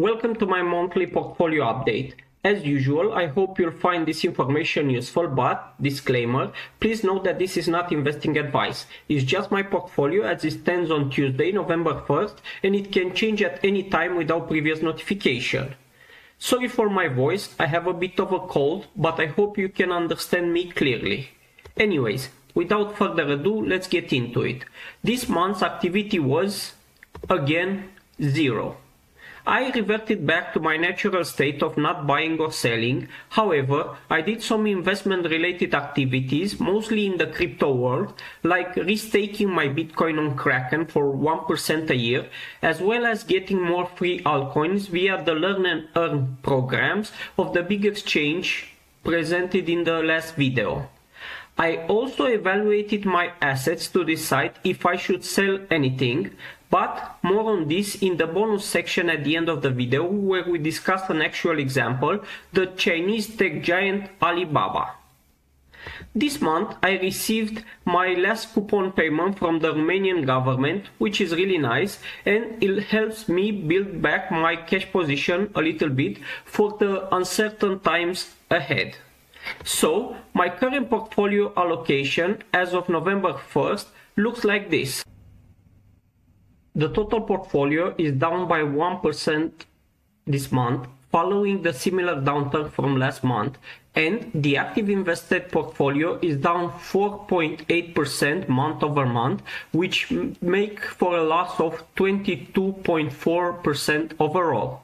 Welcome to my monthly portfolio update. As usual, I hope you'll find this information useful, but, disclaimer, please note that this is not investing advice. It's just my portfolio as it stands on Tuesday, November 1st, and it can change at any time without previous notification. Sorry for my voice, I have a bit of a cold, but I hope you can understand me clearly. Anyways, without further ado, let's get into it. This month's activity was, again, zero. I reverted back to my natural state of not buying or selling. However, I did some investment related activities, mostly in the crypto world, like restaking my Bitcoin on Kraken for 1% a year, as well as getting more free altcoins via the Learn and Earn programs of the big exchange presented in the last video. I also evaluated my assets to decide if I should sell anything, but more on this in the bonus section at the end of the video, where we discuss an actual example, the Chinese tech giant Alibaba. This month I received my last coupon payment from the Romanian government, which is really nice, and it helps me build back my cash position a little bit for the uncertain times ahead. So, my current portfolio allocation as of November 1st looks like this. The total portfolio is down by 1% this month, following the similar downturn from last month, and the active invested portfolio is down 4.8% month over month, which make for a loss of 22.4% overall.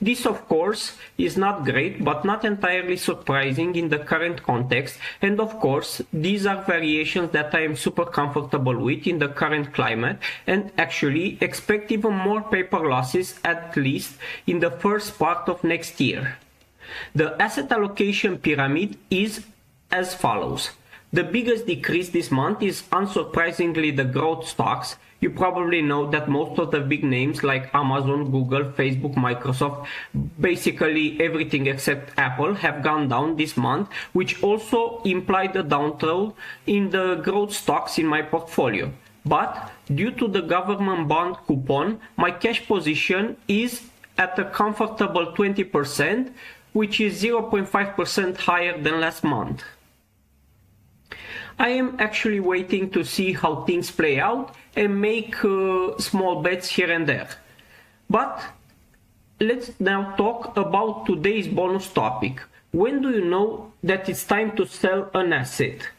This, of course, is not great, but not entirely surprising in the current context, and of course, these are variations that I am super comfortable with in the current climate, and actually expect even more paper losses at least in the first part of next year. The asset allocation pyramid is as follows. The biggest decrease this month is unsurprisingly the growth stocks. You probably know that most of the big names like Amazon, Google, Facebook, Microsoft, basically everything except Apple have gone down this month, which also implied a downturn in the growth stocks in my portfolio. But due to the government bond coupon, my cash position is at a comfortable 20%, which is 0.5% higher than last month. I am actually waiting to see how things play out and make small bets here and there. But let's now talk about today's bonus topic. When do you know that it's time to sell an asset?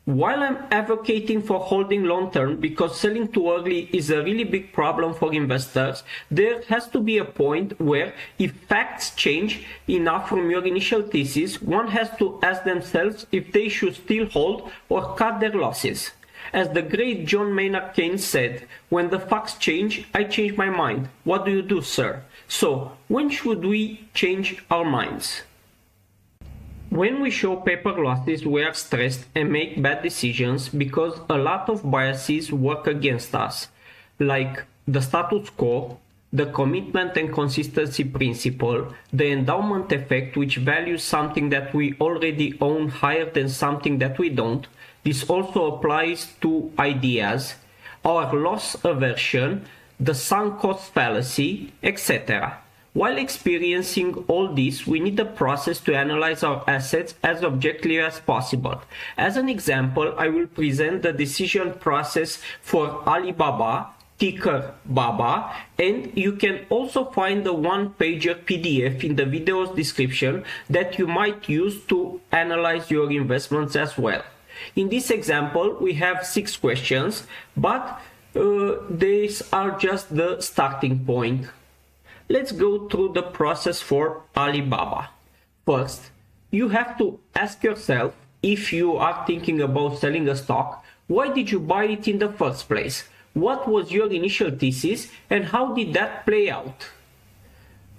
While I'm advocating for holding long term because selling too early is a really big problem for investors, there has to be a point where if facts change enough from your initial thesis, one has to ask themselves if they should still hold or cut their losses. As the great John Maynard Keynes said, when the facts change, I change my mind. What do you do, sir? So, when should we change our minds? When we show paper losses, we are stressed and make bad decisions because a lot of biases work against us, like the status quo, the commitment and consistency principle, the endowment effect, which values something that we already own higher than something that we don't. This also applies to ideas, our loss aversion, the sunk cost fallacy, etc. While experiencing all this, we need a process to analyze our assets as objectively as possible. As an example, I will present the decision process for Alibaba, ticker BABA, and you can also find the one-pager PDF in the video's description that you might use to analyze your investments as well. In this example, we have 6 questions, but these are just the starting point. Let's go through the process for Alibaba. First, you have to ask yourself, if you are thinking about selling a stock, why did you buy it in the first place? What was your initial thesis and how did that play out?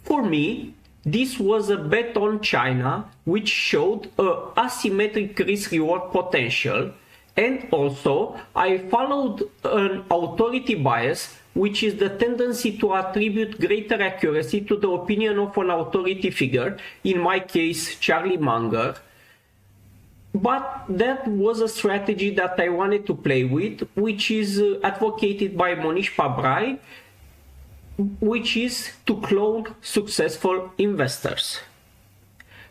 For me, this was a bet on China, which showed a asymmetric risk-reward potential, and also I followed an authority bias, which is the tendency to attribute greater accuracy to the opinion of an authority figure, in my case Charlie Munger. But that was a strategy that I wanted to play with, which is advocated by Monish Pabrai, which is to clone successful investors.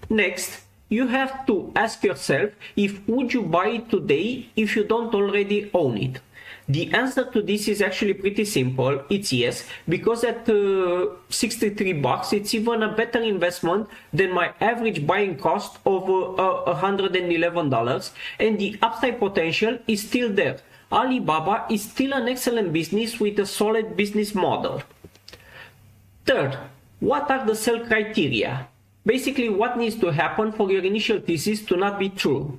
Next, you have to ask yourself if would you buy it today if you don't already own it. The answer to this is actually pretty simple. It's yes, because at $63 it's even a better investment than my average buying cost of $111, and the upside potential is still there. Alibaba is still an excellent business with a solid business model. Third, what are the sell criteria? Basically, what needs to happen for your initial thesis to not be true?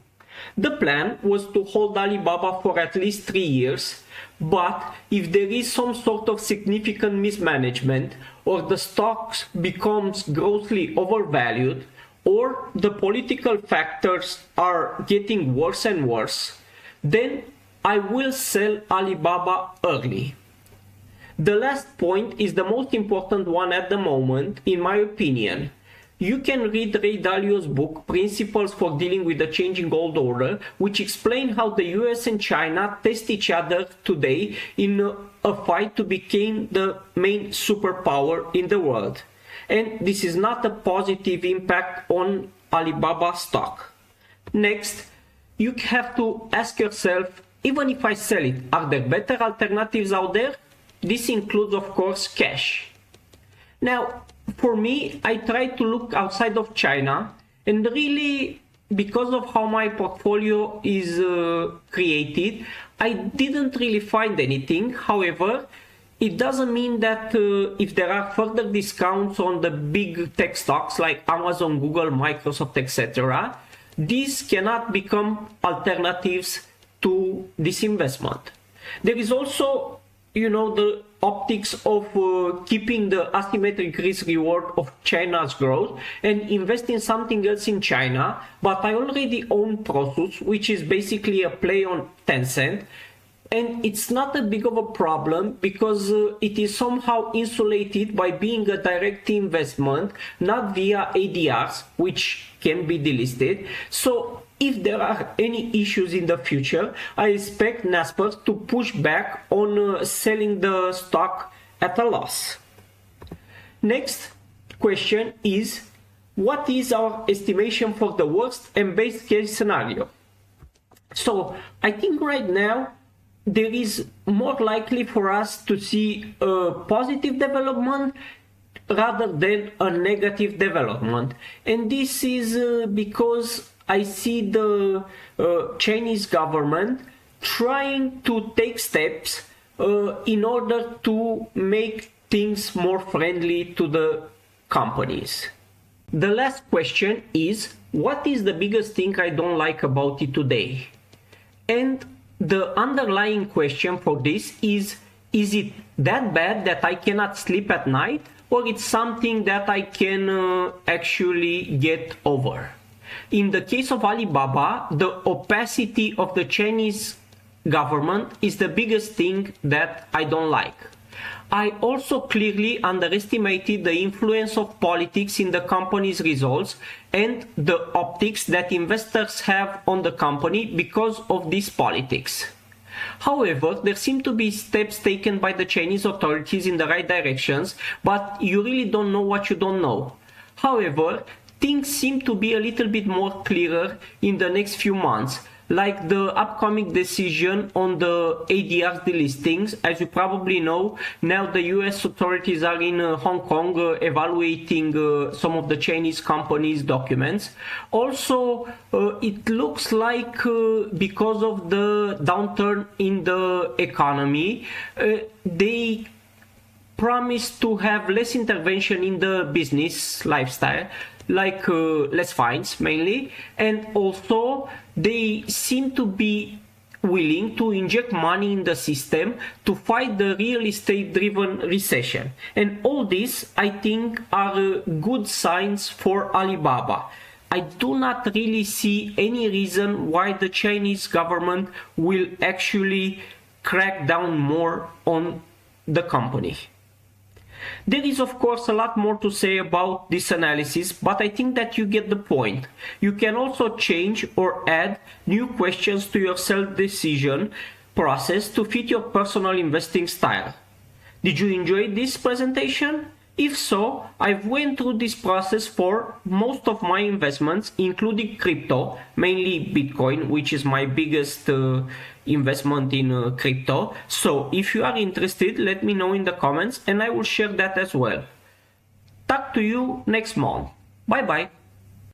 The plan was to hold Alibaba for at least 3 years, but if there is some sort of significant mismanagement, or the stocks becomes grossly overvalued, or the political factors are getting worse and worse, then I will sell Alibaba early. The last point is the most important one at the moment, in my opinion. You can read Ray Dalio's book, Principles for Dealing with the Changing World Order, which explain how the US and China test each other today in a fight to become the main superpower in the world. And this is not a positive impact on Alibaba stock. Next, you have to ask yourself, even if I sell it, are there better alternatives out there? This includes, of course, cash. Now, for me, I try to look outside of China, and really, because of how my portfolio is created, I didn't really find anything. However, it doesn't mean that if there are further discounts on the big tech stocks like Amazon, Google, Microsoft, etc., these cannot become alternatives to this investment. There is also, the optics of keeping the asymmetric risk reward of China's growth and invest in something else in China, but I already own Prosus, which is basically a play on Tencent, and it's not a big of a problem because it is somehow insulated by being a direct investment, not via ADRs, which can be delisted. So if there are any issues in the future, I expect Naspers to push back on selling the stock at a loss. Next question is, what is our estimation for the worst and best case scenario? So I think right now there is more likely for us to see a positive development rather than a negative development. And this is because I see the Chinese government trying to take steps in order to make things more friendly to the companies. The last question is, what is the biggest thing I don't like about it today? And the underlying question for this is it that bad that I cannot sleep at night, or it's something that I can actually get over? In the case of Alibaba, the opacity of the Chinese government is the biggest thing that I don't like. I also clearly underestimated the influence of politics in the company's results and the optics that investors have on the company because of these politics. However, there seem to be steps taken by the Chinese authorities in the right directions, but you really don't know what you don't know. However, things seem to be a little bit more clearer in the next few months, like the upcoming decision on the ADR delistings. As you probably know, now the US authorities are in Hong Kong evaluating some of the Chinese companies' documents. Also, it looks like because of the downturn in the economy, they promise to have less intervention in the business lifestyle, like less fines mainly, and also they seem to be willing to inject money in the system to fight the real estate driven recession. And all this, I think, are good signs for Alibaba. I do not really see any reason why the Chinese government will actually crack down more on the company. There is of course a lot more to say about this analysis, but I think that you get the point. You can also change or add new questions to your self-decision process to fit your personal investing style. Did you enjoy this presentation? If so, I've went through this process for most of my investments, including crypto, mainly Bitcoin, which is my biggest investment in crypto. So if you are interested, let me know in the comments and I will share that as well. Talk to you next month. Bye bye.